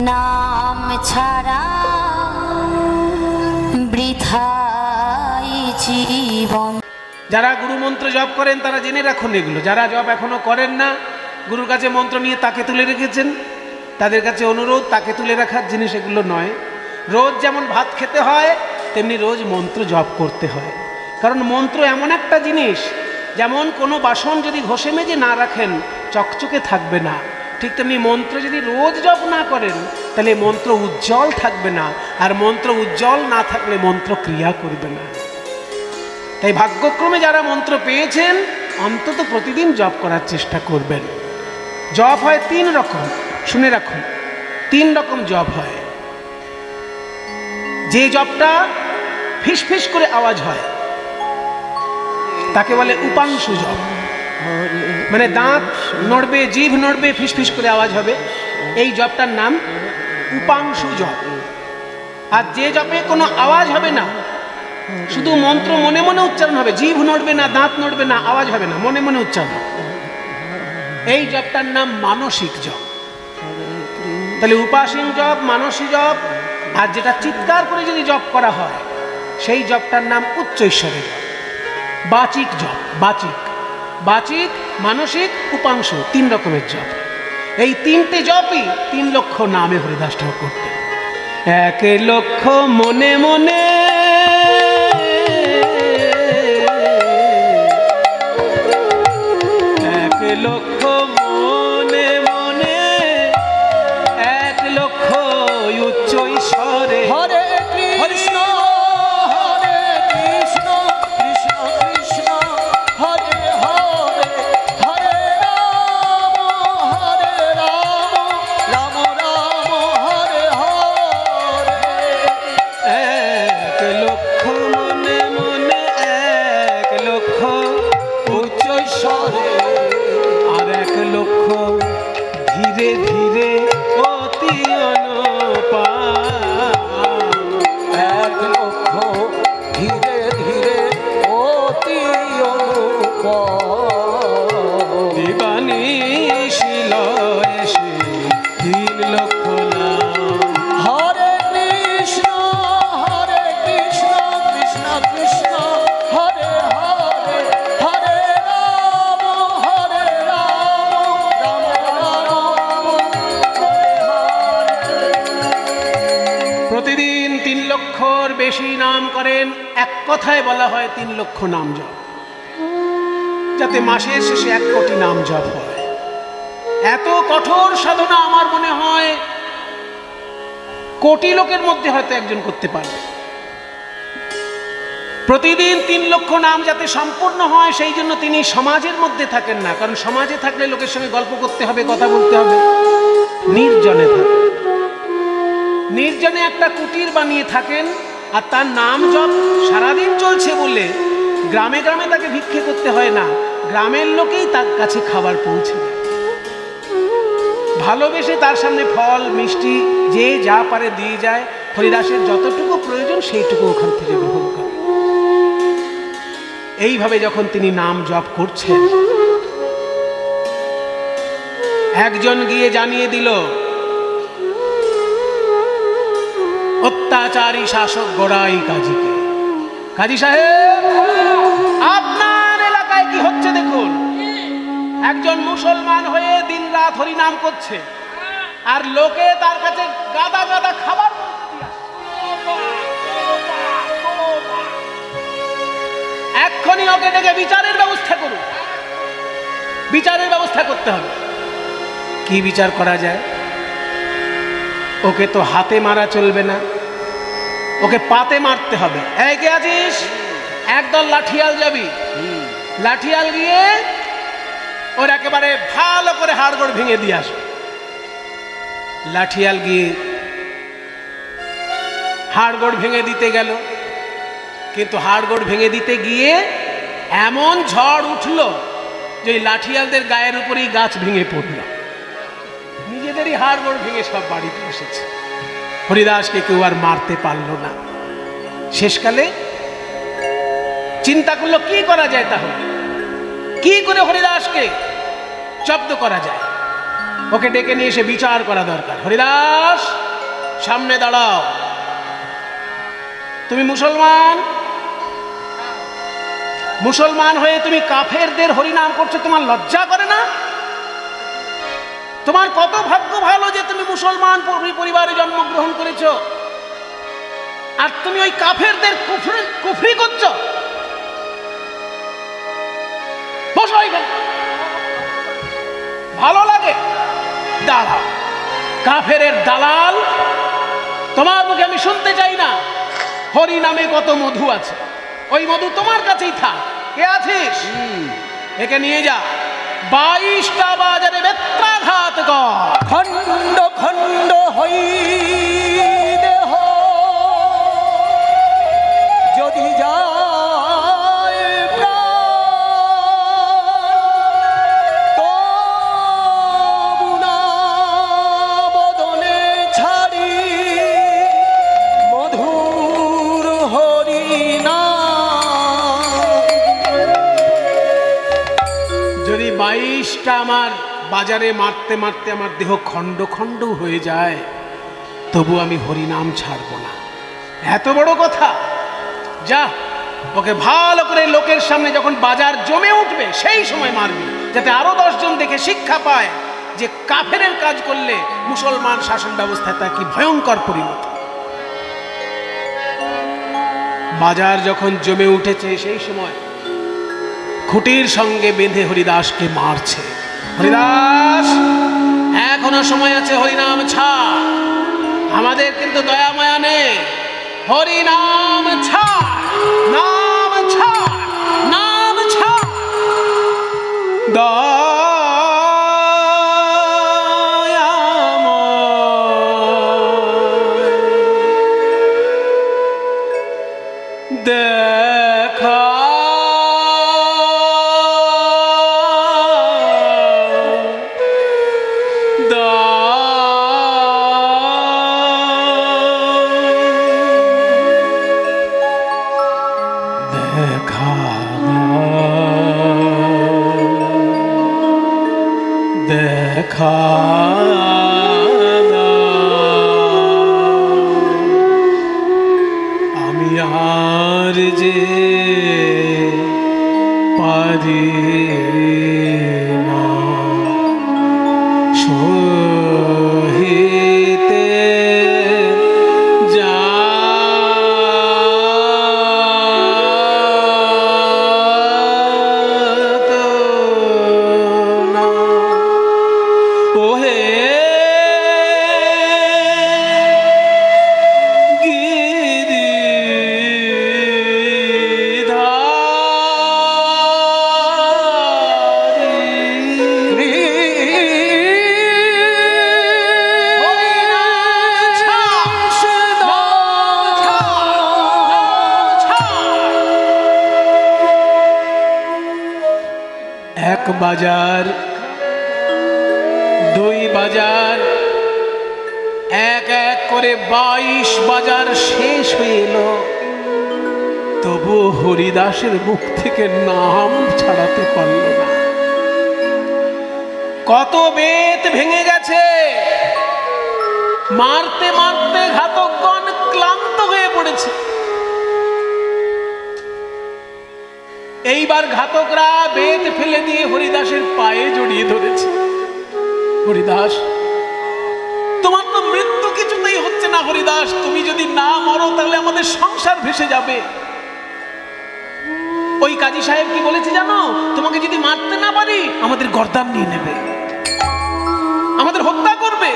নাম ছাড়া বৃথাই জীবন। যারা গুরু মন্ত্র জপ করেন তারা জেনে রাখুন এগুলো। যারা জপ এখনো করেন না, গুরুর কাছে মন্ত্র নিয়ে তাকে তুলে রেখেছেন, তাদের কাছে অনুরোধ তাকে তুলে রাখার জিনিস এগুলো নয়। রোজ যেমন ভাত খেতে হয় তেমনি রোজ মন্ত্র জপ করতে হয়। কারণ মন্ত্র এমন একটা জিনিস, যেমন কোনো বাসন যদি ঘষে মেজে না রাখেন চকচকে থাকবে না, ঠিক তেমনি মন্ত্র যদি রোজ জপ না করেন তাহলে মন্ত্র উজ্জ্বল থাকবে না, আর মন্ত্র উজ্জ্বল না থাকলে মন্ত্র ক্রিয়া করবে না। তাই ভাগ্যক্রমে যারা মন্ত্র পেয়েছেন অন্তত প্রতিদিন জপ করার চেষ্টা করবেন। জপ হয় 3 রকম, শুনে রাখুন। 3 রকম জপ হয়। যে জপটা ফিসফিস করে আওয়াজ হয় তাকে বলে উপাংশু জপ, মানে দাঁত নড়বে, জিভ নড়বে, ফিসফিস করে আওয়াজ হবে, এই জপটার নাম উপাংশু জপ। আর যে জপে কোনো আওয়াজ হবে না, শুধু মন্ত্র মনে মনে উচ্চারণ হবে, জিভ নড়বে না, দাঁত নড়বে না, আওয়াজ হবে না, মনে মনে উচ্চারণ, এই জপটার নাম মানসিক জপ। তাহলে উপাসিক জপ, মানসিক জপ, আর যেটা চিৎকার করে যদি জপ করা হয় সেই জপটার নাম উচ্চ ঈশ্বরের জপ, বাচিক জপ। বাচিক, মানসিক, উপাংশু, 3 রকমের জপ। এই 3টে জপই 3 লক্ষ নামে হরিদাস ঠাকুর করতেন। 1 লক্ষ মনে মনে, 1 লক্ষ মনে মনে, 1 লক্ষ উচ্চ ঈশ্বরে। হরে কৃষ্ণ হরে কৃষ্ণ কৃষ্ণ কৃষ্ণ হরে হরে, হরে রাম রাম রাম হরে হরে। 1 লক্ষ মনে মনে, 1 লক্ষ উচ্চ ঈশ্বরে, আর 1 লক্ষ ধীরে ধীরে অতি অনুপাম। 1 লক্ষ ধীরে ধীরে অতি অনুপম। দিবানিশীল এসে 3 লক্ষ নাম। হরে কৃষ্ণ কৃষ্ণ কৃষ্ণ হরে হরে, হরে রাম রাম রাম হরে হরে। প্রতিদিন 3 লক্ষর বেশি নাম করেন। এক কথায় বলা হয় 3 লক্ষ নাম জপ, যাতে মাসের শেষে 1 কোটি নাম জপ হয়। এত কঠোর সাধনা আমার মনে হয় কোটি লোকের মধ্যে হয়তো একজন করতে পারবে। প্রতিদিন 3 লক্ষ নাম যাতে সম্পূর্ণ হয় সেই জন্য তিনি সমাজের মধ্যে থাকেন না, কারণ সমাজে থাকলে লোকের সঙ্গে গল্প করতে হবে, কথা বলতে হবে। নির্জনে থাকেন, নির্জনে একটা কুটির বানিয়ে থাকেন, আর তার নাম জপ সারাদিন চলছে বলে গ্রামে গ্রামে তাকে ভিক্ষে করতে হয় না, গ্রামের লোকেই তার কাছে খাবার পৌঁছে দেয়। ভালোবেসে তার সামনে ফল মিষ্টি যে যা পারে দিয়ে যায়, হরিদাসের যতটুকু প্রয়োজন সেইটুকু ওখান থেকে গ্রহণ করে। এইভাবে যখন তিনি নাম জপ করছেন, একজন গিয়ে জানিয়ে দিল অত্যাচারী শাসক গোড়াই কাজীকে, কাজী সাহেব আপনার এলাকায় কি হচ্ছে দেখুন। একজন মুসলমান হয়ে দিনরাত হরিনাম করছে, আর লোকে তার কাছে গাদা গাদা খাবার। এক্ষুনি ওকে ডেকে বিচারের ব্যবস্থা করুন। বিচারের ব্যবস্থা করতে হবে। কি বিচার করা যায়? ওকে তো হাতে মারা চলবে না, ওকে পাতে মারতে হবে। এই কে আছিস? একদল লাঠিয়াল যাবি, লাঠিয়াল গিয়ে ওর একেবারে ভালো করে হাড়গোড় ভেঙে দিয়ে আসবে। লাঠিয়াল গিয়ে হাড়গোড় ভেঙে দিতে গেল, কিন্তু হাড়গোড় ভেঙে দিতে গিয়ে এমন ঝড় উঠল যে লাঠিয়ালদের গায়ের উপরেই গাছ ভেঙে পড়ল, নিজেদেরই হাড়গোড় ভেঙে সব বাড়িতে এসেছে। হরিদাসকে কেউ আর মারতে পারল না। শেষকালে চিন্তা করলো কি করা যায়, তাহলে কি করে হরিদাসকে জব্দ করা যায়। ওকে ডেকে নিয়ে এসে বিচার করা দরকার। হরিদাস, সামনে দাঁড়াও। তুমি মুসলমান, মুসলমান হয়ে তুমি কাফেরদের হরিনাম করছো, তোমার লজ্জা করে না? তোমার কত ভাগ্য ভালো যে তুমি মুসলমান পরিবারে জন্মগ্রহণ করেছো, আর তুমি ওই কাফেরদের কুফরি করছো। বসো এখানে, ভালো লাগে? দাঁড়াও। কাফেরের দালাল, তোমার মুখে আমি শুনতে চাই না। হরি নামে কত মধু আছে, ওই মধু তোমার কাছেই থাক। কে আছিস? একে নিয়ে যা, 22টা বাজারে বেত্রাঘাত কর। খণ্ড খণ্ড হই দেহ যদি যায় তবু না বদনে ছাড়ি মধুর হরিনাম। যদি 22টা আমার বাজারে মারতে মারতে আমার দেহ খণ্ড খণ্ড হয়ে যায়, তবু আমি হরিনাম ছাড়ব না। এত বড় কথা? যা, ওকে ভালো করে লোকের সামনে যখন বাজার জমে উঠবে সেই সময় মারবি, যাতে আরো 10 জন দেখে শিক্ষা পায় যে কাফেরের কাজ করলে মুসলমান শাসন ব্যবস্থায় তা কি ভয়ঙ্কর পরিণতি। বাজার যখন জমে উঠেছে সেই সময় খুঁটির সঙ্গে বেঁধে হরিদাসকে মারছে। হরিদাস, এখনো সময় আছে, হরিনাম ছাড়। আমাদের কিন্তু দয়া মায়া নেই। হরিনাম ছাড়, নাম ছাড়, নাম ছাড়। দেখা দেখা আমি আর যে পারি না সহিতে যা এক বাজার, দুই বাজার, এক এক করে 22 বাজার শেষ হয়ে এলো, তবু হরিদাসের মুখ থেকে নাম ছাড়াতে পারল না। কত বেত ভেঙে গেছে, মারতে মারতে ঘাতকগণ ক্লান্ত হয়ে পড়েছে। এইবার ঘাতকরা বেত ফেলে দিয়ে হরিদাসের পায়ে জড়িয়ে ধরেছে। হরিদাস, তোমার তো মৃত্যু কিছুতেই হচ্ছে না। হরিদাস, তুমি যদি না মরো তাহলে আমাদের সংসার ভেসে যাবে। ওই কাজী সাহেব কি বলেছে জানো? তোমাকে যদি মারতে না পারি আমাদের গর্দান নিয়ে নেবে, আমাদের হত্যা করবে।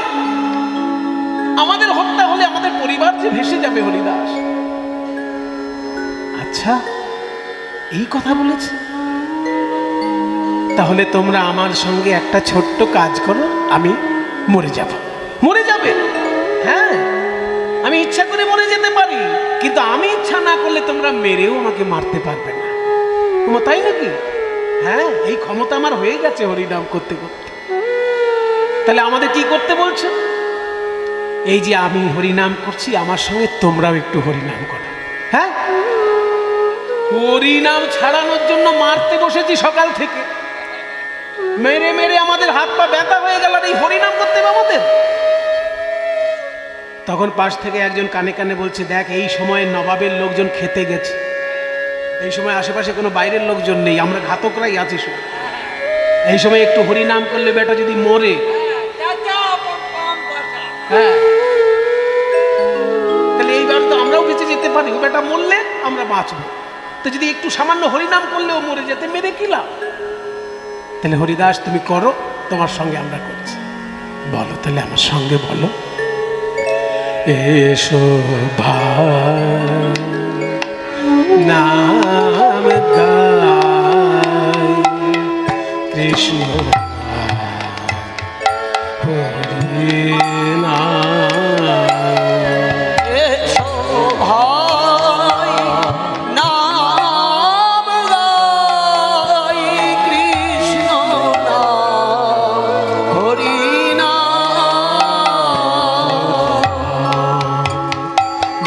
আমাদের হত্যা হলে আমাদের পরিবার যে ভেসে যাবে। হরিদাস, আচ্ছা এই কথা বলেছে? তাহলে তোমরা আমার সঙ্গে একটা ছোট্ট কাজ করো, আমি মরে যাব। মরে যাবে? হ্যাঁ, আমি ইচ্ছা করে মরে যেতে পারি, কিন্তু আমি ইচ্ছা না করলে তোমরা মেরেও আমাকে মারতে পারবে না। তোমার তাই নাকি? হ্যাঁ, এই ক্ষমতা আমার হয়ে গেছে হরিনাম করতে করতে। তাহলে আমাদের কি করতে বলছে? এই যে আমি হরিনাম করছি, আমার সঙ্গে তোমরাও একটু হরিনাম করো। হ্যাঁ, হরিনাম ছাড়ানোর জন্য মারতে বসেছি সকাল থেকে। মেরে মেরে আমাদের হাত পা ব্যথা হয়ে গেল, আর এই হরিনাম করতে হবে আমাদের। তখন পাশ থেকে একজন কানে কানে বলছে, দেখ এই সময় নবাবের লোকজন খেতে গেছে, এই সময় আশেপাশে কোনো বাইরের লোকজন নেই, আমরা ঘাতকরাই আছি শুধু। এই সময় একটু হরিনাম করলে বেটা যদি মরে, হ্যাঁ, তাহলে এইবার তো আমরাও বেঁচে যেতে পারি, ও বেটা মরলে আমরা বাঁচবো। তো যদি একটু সামান্য হরিনাম করলেও মরে যেতে, মেরে কি লাভ? তাহলে হরিদাস তুমি করো, তোমার সঙ্গে আমরা করছি। বলো তাহলে আমার সঙ্গে বলো, এসো ভাই নাম গাই কৃষ্ণ হরি নাম। এসো ভাই নাম গাই কৃষ্ণ নাম হরি নাম।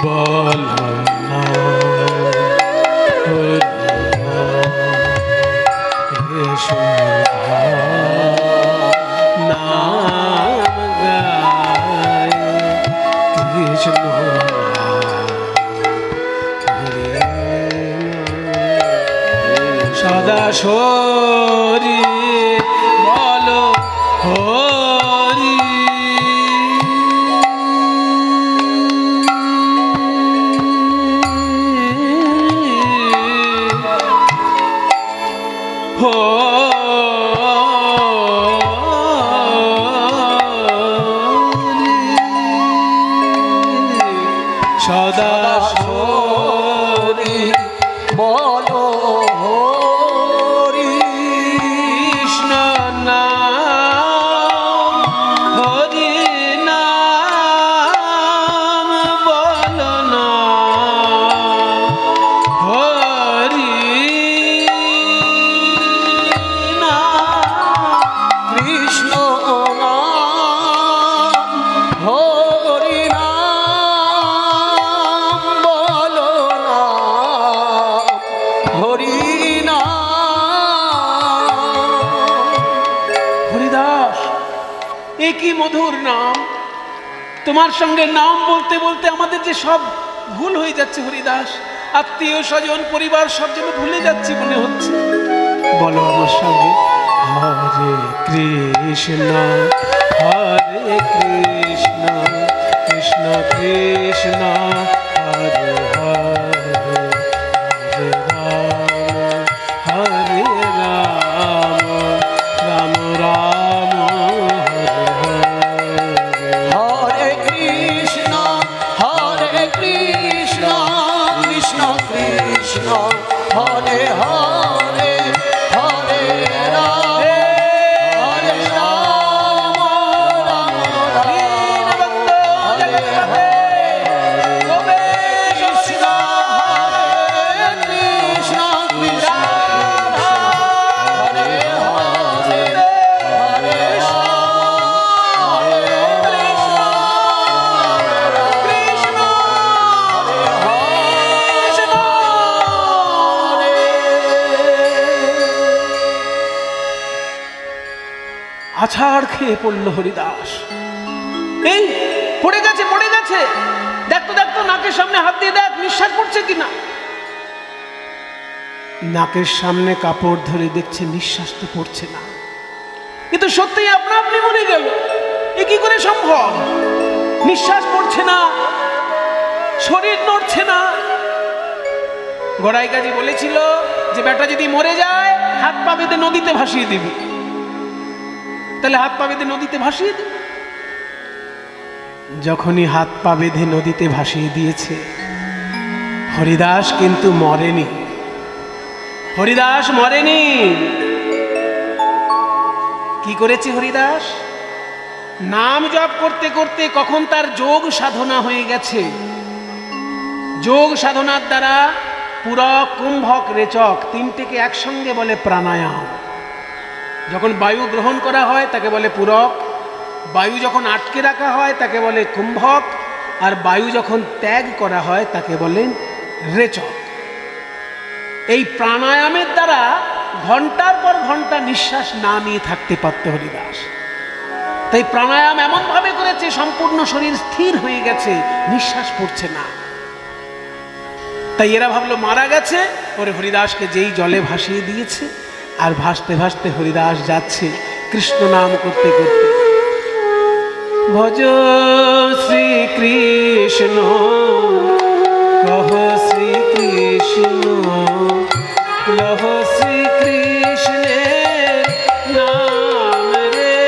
বল না হরি নাম, এসো ভাই নাম গাই কৃষ্ণ সদা শরী বলো হরি। সদা হরি বলো হরি কৃষ্ণ নাম হরি নাম বলো না হরি নাম। কৃষ্ণ নাম হরি নাম বলো না হরি নাম। হরিদাস, এ কি মধুর নাম! তোমার সঙ্গে নাম বলতে বলতে আমাদের যে সব ভুল হয়ে যাচ্ছে হরিদাস, আত্মীয় স্বজন পরিবার সব যেন ভুলে যাচ্ছি মনে হচ্ছে। বলো আমার সঙ্গে, হরে কৃষ্ণ হরে কৃষ্ণ কৃষ্ণ কৃষ্ণ হরে হরে হরে রাম রাম রাম হরে হরে। হরে কৃষ্ণ কৃষ্ণ কৃষ্ণ হরে হরে হরে রাম হরে রাম রাম রাম হরে হরে। কৃষ্ণ হরে কৃষ্ণ কৃষ্ণ হরে হরে হরে আছাড় খেয়ে পড়ল হরিদাস। এই পড়ে গেছে পড়ে গেছে, দেখতো দেখতো নাকের সামনে হাত দিয়ে দেখ নিঃশ্বাস পড়ছে কিনা। নাকের সামনে কাপড় ধরে দেখছে নিঃশ্বাস তো পড়ছে না, কিন্তু সত্যি আপনা আপনি মরে গেল। এ কি করে সম্ভব? নিঃশ্বাস পড়ছে না, শরীর নড়ছে না। গড়াই গাজী বলেছিল যে বেটা যদি মরে যায় হাত পা বেঁধে নদীতে ভাসিয়ে দিবি। তাহলে হাত পা বেঁধে নদীতে ভাসিয়ে দিবি। যখনই হাত পা বেঁধে নদীতে ভাসিয়ে দিয়েছে, হরিদাস কিন্তু মরেনি। হরিদাস মরেনি। কি করেছে হরিদাস? নাম জপ করতে করতে কখন তার যোগ সাধনা হয়ে গেছে। যোগ সাধনার দ্বারা পুরক, কুম্ভক, রেচক তিনটেকে একসঙ্গে বলে প্রাণায়াম। যখন বায়ু গ্রহণ করা হয় তাকে বলে পুরক, বায়ু যখন আটকে রাখা হয় তাকে বলে কুম্ভক, আর বায়ু যখন ত্যাগ করা হয় তাকে বলেন রেচক। এই প্রাণায়ামের দ্বারা ঘন্টার পর ঘন্টা নিঃশ্বাস না নিয়ে থাকতে পারত হরিদাস। তাই প্রাণায়াম এমন ভাবে করেছে সম্পূর্ণ শরীর স্থির হয়ে গেছে, নিঃশ্বাস পড়ছে না। তাই এরা ভাবলো মারা গেছে, ওরে হরিদাসকে যেই জলে ভাসিয়ে দিয়েছে। আর ভাসতে ভাসতে হরিদাস যাচ্ছে কৃষ্ণ নাম করতে করতে। ভজ শ্রীকৃষ্ণ কহ শ্রীকৃষ্ণ লহ শ্রীকৃষ্ণের নাম রে।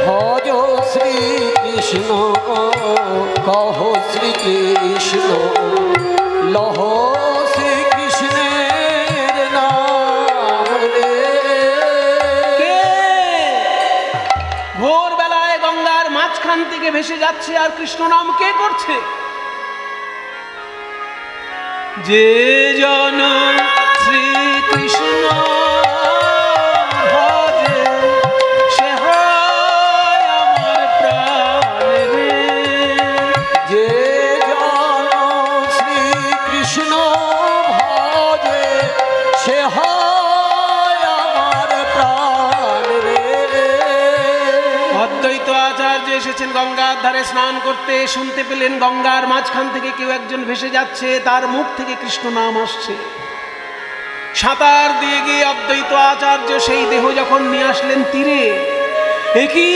ভজ শ্রীকৃষ্ণ কহ শ্রীকৃষ্ণ লহ শ্রীকৃষ্ণের নাম রে। ভোরবেলায় গঙ্গার মাঝখান থেকে ভেসে যাচ্ছে আর কৃষ্ণ নাম কে করছে? যে জন শ্রীকৃষ্ণ ভজে সে হয় আমার প্রাণ রে। যে জন শ্রীকৃষ্ণ ভজে সে হয় আমার প্রাণ রে। অদ্বৈত আচার্য এসেছেন গঙ্গার ধারে স্নান করতে, শুনতে পেলেন গঙ্গার মাঝখান থেকে কেউ একজন ভেসে যাচ্ছে, তার মুখ থেকে কৃষ্ণ নাম আসছে। সাঁতার দিয়ে গিয়ে অদ্বৈত আচার্য সেই দেহ যখন নিয়ে আসলেন তীরে, একই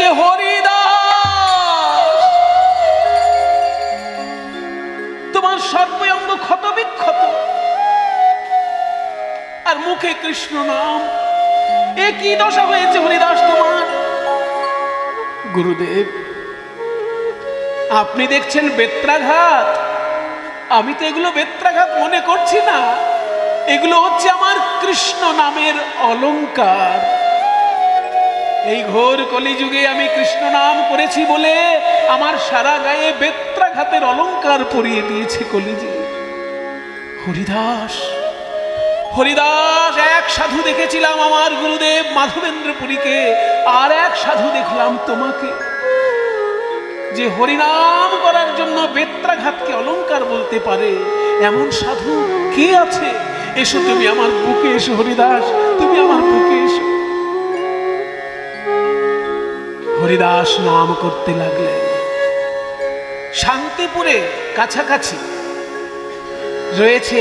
যে হরিদাস, তোমার সর্বঙ্গ ক্ষত বিক্ষত আর মুখে কৃষ্ণ নাম, একই দশা হয়েছে হরিদাস তোমার। গুরুদেব, আপনি দেখছেন বেত্রাঘাত, আমি তো এগুলো বেত্রাঘাত মনে করছি না, এগুলো হচ্ছে আমার কৃষ্ণ নামের অলংকার। এই ঘোর কলিযুগে আমি কৃষ্ণ নাম করেছি বলে আমার সারা গায়ে বেত্রাঘাতের অলংকার পরিয়ে দিয়েছে কলিযুগ। হরিদাস, হরিদাস, এক সাধু দেখেছিলাম আমার গুরুদেব মাধবেন্দ্রপুরীকে, আর এক সাধু দেখলাম তোমাকে। যে হরিনাম করার জন্য বেত্রাঘাতকে অলংকার বলতে পারে এমন সাধু কে আছে? এসো তুমি আমার বুকে এসো হরিদাস, তুমি আমার বুকে এসো। হরিদাস নাম করতে লাগলেন। শান্তিপুরে কাছাকাছি রয়েছে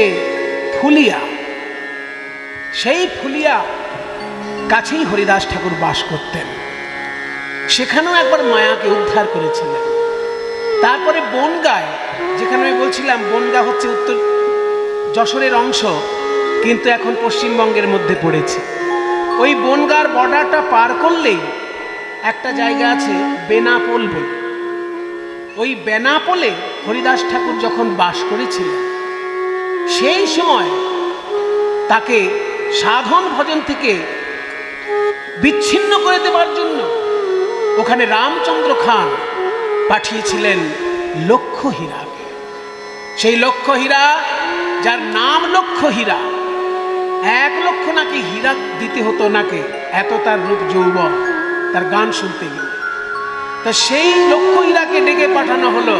ফুলিয়া, সেই ফুলিয়া কাছেই হরিদাস ঠাকুর বাস করতেন। সেখানেও একবার মায়াকে উদ্ধার করেছিলেন। তারপরে বনগায়, যেখানে আমি বলছিলাম বনগা হচ্ছে উত্তর যশোরের অংশ, কিন্তু এখন পশ্চিমবঙ্গের মধ্যে পড়েছে। ওই বনগার বর্ডারটা পার করলেই একটা জায়গা আছে বেনাপোল বলে। ওই বেনাপোলে হরিদাস ঠাকুর যখন বাস করেছিলেন, সেই সময় তাকে সাধন ভজন থেকে বিচ্ছিন্ন করে দেওয়ার জন্য ওখানে রামচন্দ্র খান পাঠিয়েছিলেন লক্ষ্য হীরাকে। সেই লক্ষ্য হীরা, যার নাম লক্ষ্য হীরা, 1 লক্ষ নাকি হীরা দিতে হতো নাকে, এত তার রূপ যৌবন, তার গান শুনতে গেলে। তা সেই লক্ষ্য হীরাকে ডেকে পাঠানো হলো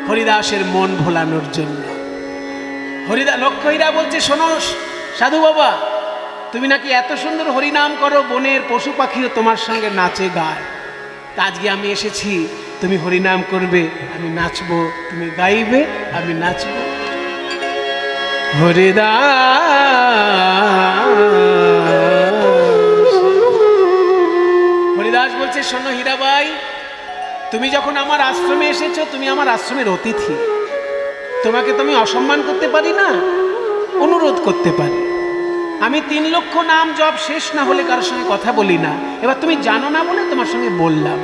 হরিদাসের মন ভোলানোর জন্য। লক্ষ্য হীরা বলছে, শোনো সাধু বাবা, তুমি নাকি এত সুন্দর হরিনাম করো, বনের পশু পাখিও তোমার সঙ্গে নাচে গায়। আজকে আমি এসেছি, তুমি হরিনাম করবে, আমি নাচবো, তুমি গাইবে, আমি নাচবো। হরিদাস বলছে, শোনো হীরাবাই, তুমি যখন আমার আশ্রমে এসেছো, তুমি আমার আশ্রমের অতিথি, তোমাকে তো আমি অসম্মান করতে পারি না, অনুরোধ করতে পারি। আমি 3 লক্ষ নাম জপ শেষ না হলে কারোর সঙ্গে কথা বলি না। এবার তুমি জানো না বলে তোমার সঙ্গে বললাম,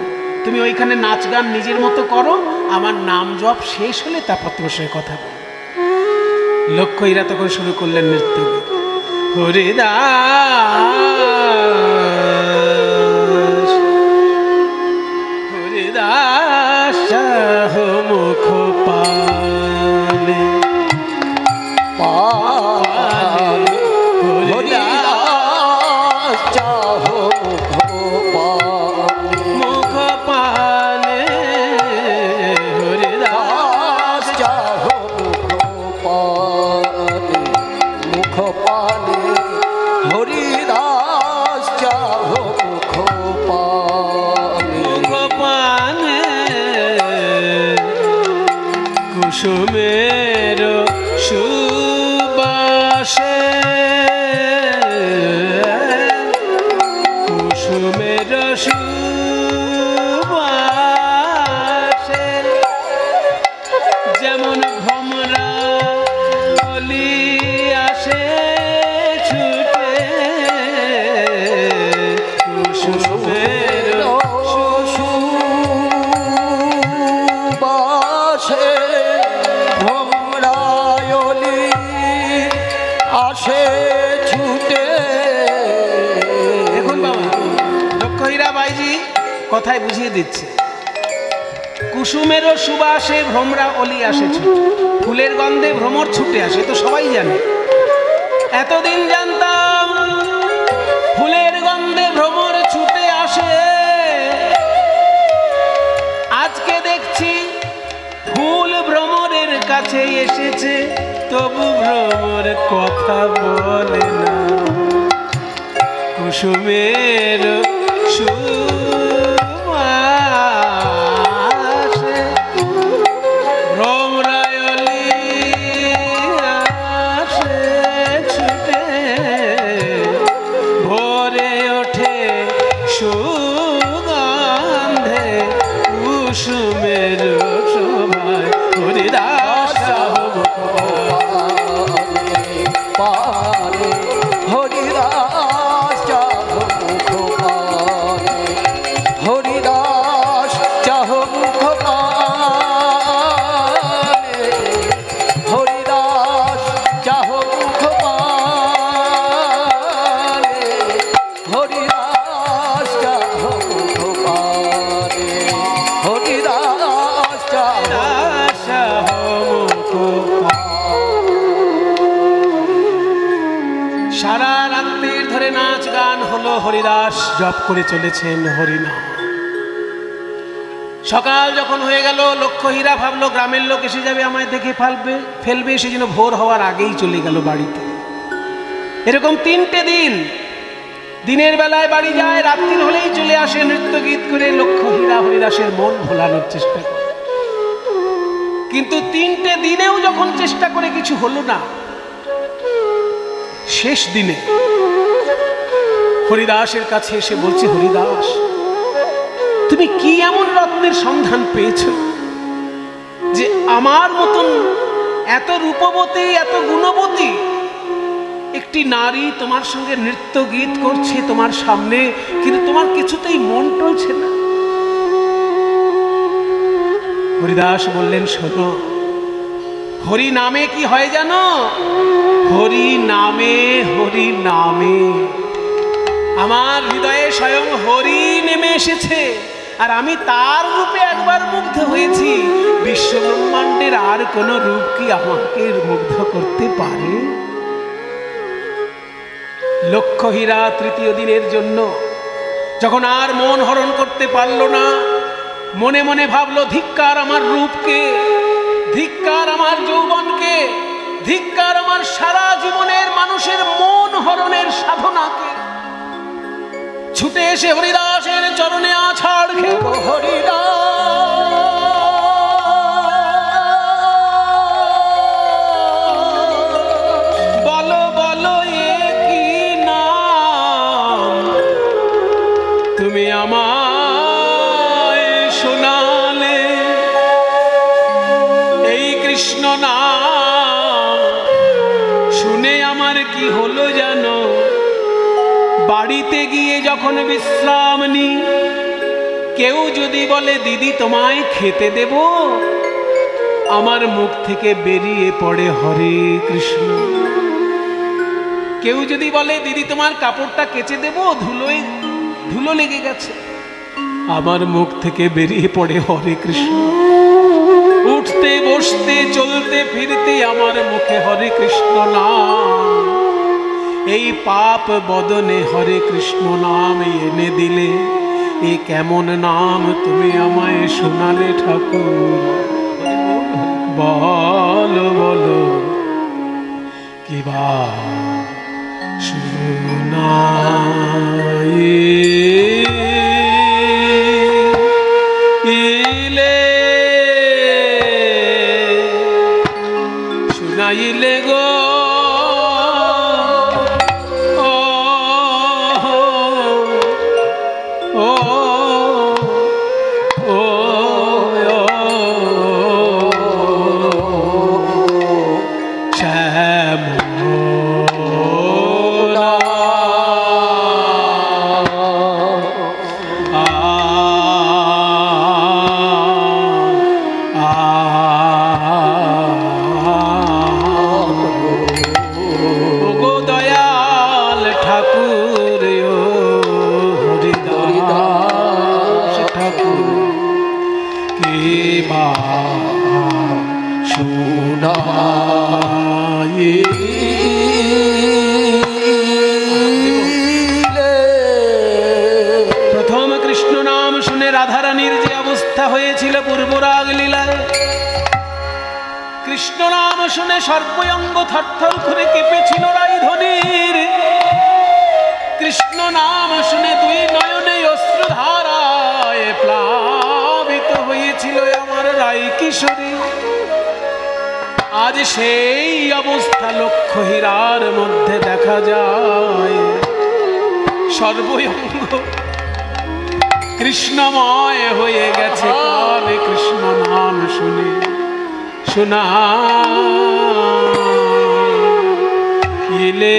তুমি ওইখানে নাচ গান নিজের মতো করো, আমার নাম জপ শেষ হলে তারপর তোমার সঙ্গে কথা বল। লক্ষ্য হীরা তখন শুরু করলেন নৃত্য। হরিদাস হরিদাস মুখ পানে হরিদাস চাহো মুখ পানে, হরিদাস চাহো মুখ পানে কুসুমের সুবাসে কুসুমের সুবাসে যেমন ভ্রমরা কলি আসে ছুটে কুসুমের সুবাসে ভ্রমরায়লি আসে ছুটে। দেখুন বাবা, লক্ষ্য হীরাবাইজি কথায় বুঝিয়ে দিচ্ছে। কুসুমেরও সুবাসে ভ্রমরা অলি আসে ছুটে, ফুলের গন্ধে ভ্রমর ছুটে আসে, তো সবাই জানে। এতদিন জানতাম ফুলের গন্ধে ভ্রমর ছুটে আসে, আজকে দেখছি ফুল ভ্রমরের কাছে এসেছে, তবু ভ্রমর কথা বলে না। কুসুমের সুবাসে ভ্রমরায়লি আসে ছুটে, ভোরে ওঠে সুগন্ধে কুসুমের শোভায় হরিদাস পারে হরিদাস চাহ মুখ পারে, হরিদাস চাহ মুখ পারে, হরিদাস চাহ মুখ পারে, হরিদাস চাহ মুখ পারে, হরিদাস চাহ সারা রাত্রির ধরে নাচ গান হলো, হরিদাস জপ করে চলেছেন হরিনাম। সকাল যখন হয়ে গেল, লক্ষ্য হীরা ভাবলো গ্রামের লোক এসে যাবে, আমায় দেখে ফেলবে, সেজন্য ভোর হওয়ার আগেই চলে গেল বাড়িতে। এরকম 3টে দিন, দিনের বেলায় বাড়ি যায়, রাত্রির হলেই চলে আসে, নৃত্য গীত করে লক্ষ্য হীরা হরিদাসের মন ভোলানোর চেষ্টা করে। কিন্তু 3টে দিনেও যখন চেষ্টা করে কিছু হলো না, শেষ দিনে হরিদাসের কাছে এসে বলছে, হরিদাস তুমি কি এমন রত্নের সন্ধান পেয়েছো যে আমার মতন এত রূপবতী এত গুণবতী একটি নারী তোমার সঙ্গে নৃত্য গীত করছে তোমার সামনে, কিন্তু তোমার কিছুতেই মন টলছে না? হরিদাস বললেন, শোনো, হরি নামে কি হয় জানো? হরি নামে আমার হৃদয়ে স্বয়ং হরি নেমে এসেছে, আর আমি তার রূপে একবার মুগ্ধ হয়েছি। বিশ্ব ব্রহ্মাণ্ডের আর কোন রূপ কি আমাকে মুগ্ধ করতে পারে? লক্ষ্য হীরা 3য় দিনের জন্য যখন আর মন হরণ করতে পারল না, মনে মনে ভাবলো, ধিক্কার আমার রূপকে, ধিক্কার আমার যৌবনকে, ধিক্কার আমার সারা জীবনের মানুষের মন হরণের সাধনাকে। ছুটে এসে হরিদাসের চরণে আছাড় খেল, বলো বলো এ কি নাম তুমি আমায় শোনালে? এই কৃষ্ণ নাম শুনে আমার কি হলো জানো? বাড়িতে গিয়ে যখন বিশ্রাম নি, কেউ যদি বলে দিদি তোমায় খেতে দেব, আমার মুখ থেকে বেরিয়ে পড়ে হরে কৃষ্ণ। কেউ যদি বলে দিদি তোমার কাপড়টা কেচে দেব, ধুলো লেগে গেছে, আমার মুখ থেকে বেরিয়ে পড়ে হরে কৃষ্ণ। উঠতে বসতে চলতে ফিরতে আমার মুখে হরে কৃষ্ণ নাম। এই পাপ বদনে হরে কৃষ্ণ নাম এনে দিলে, এ কেমন নাম তুমি আমায় শোনালে ঠাকুর? বলো বলো কিবা শোনাই বা প্রথম কৃষ্ণ নাম শুনে রাধারানীর যে অবস্থা হয়েছিল পূর্বরাগ লীলায়, কৃষ্ণ নাম শুনে সর্বঙ্গ থরথর করে কেঁপেছিল রাইধনির। কৃষ্ণ নাম শুনে দুই নয়নে অশ্রুধারায় প্লাবিত হয়েছিল আমার রাই কিশোরী। আজ সেই অবস্থা লক্ষ হীরার মধ্যে দেখা যায়। সর্বঙ্গ কৃষ্ণময় হয়ে গেছে কালে কৃষ্ণ নাম শুনে শোনা ইলে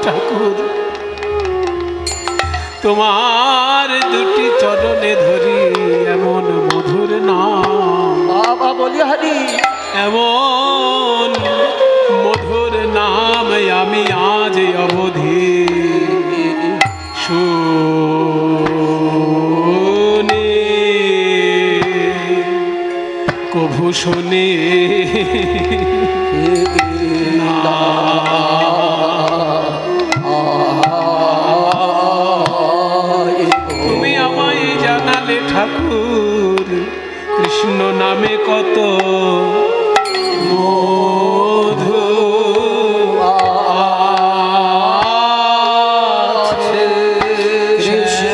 ঠাকুর তোমার দুটি চরণে ধরি এমন মধুর নাম, বাবা বলি হরি, এমন মধুর নাম আমি আজ অবধি শুনি কভু শুনি তুমি আমায় জানালে ঠাকুর কৃষ্ণ নামে কত মধু আছে।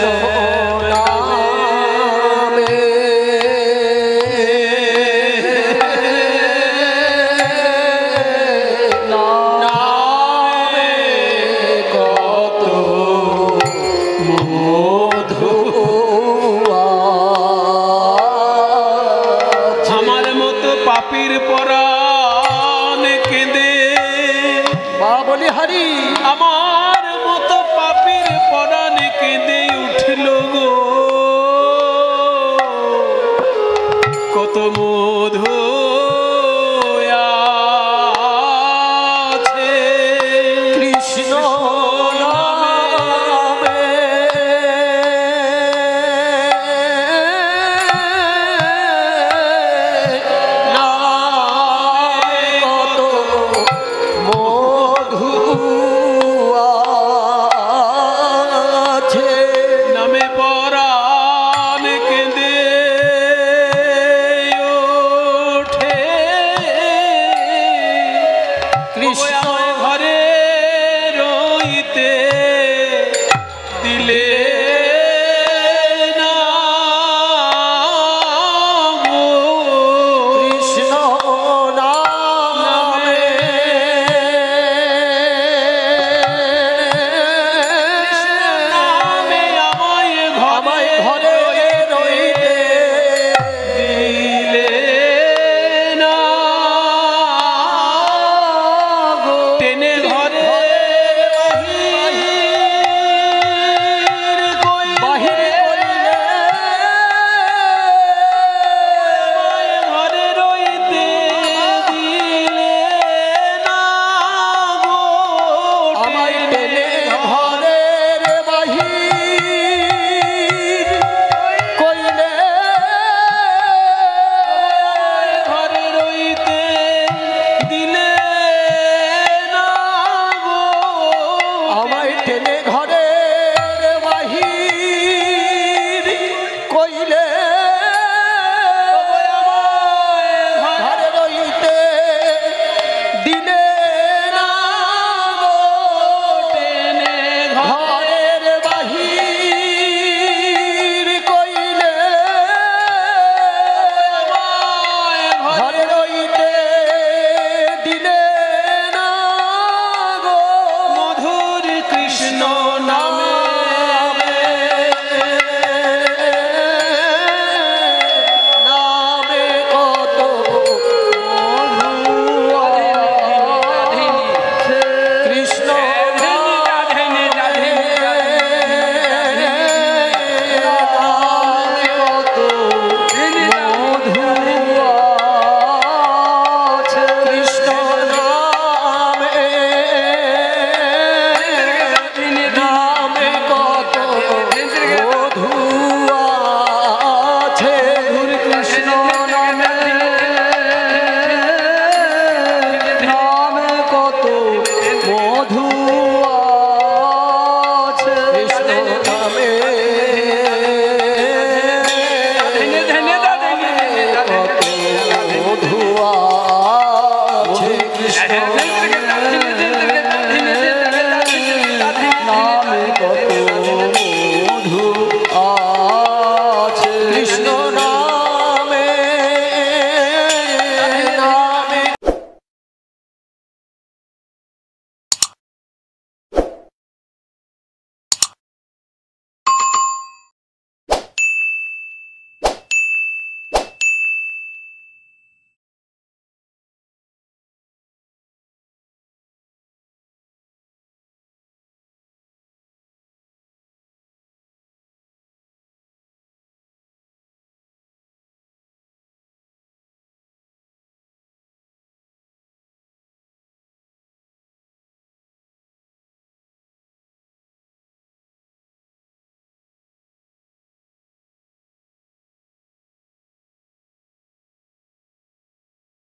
আমার মতো পাপীর পরাণ কেঁদে বাবা বলি হরি, আমার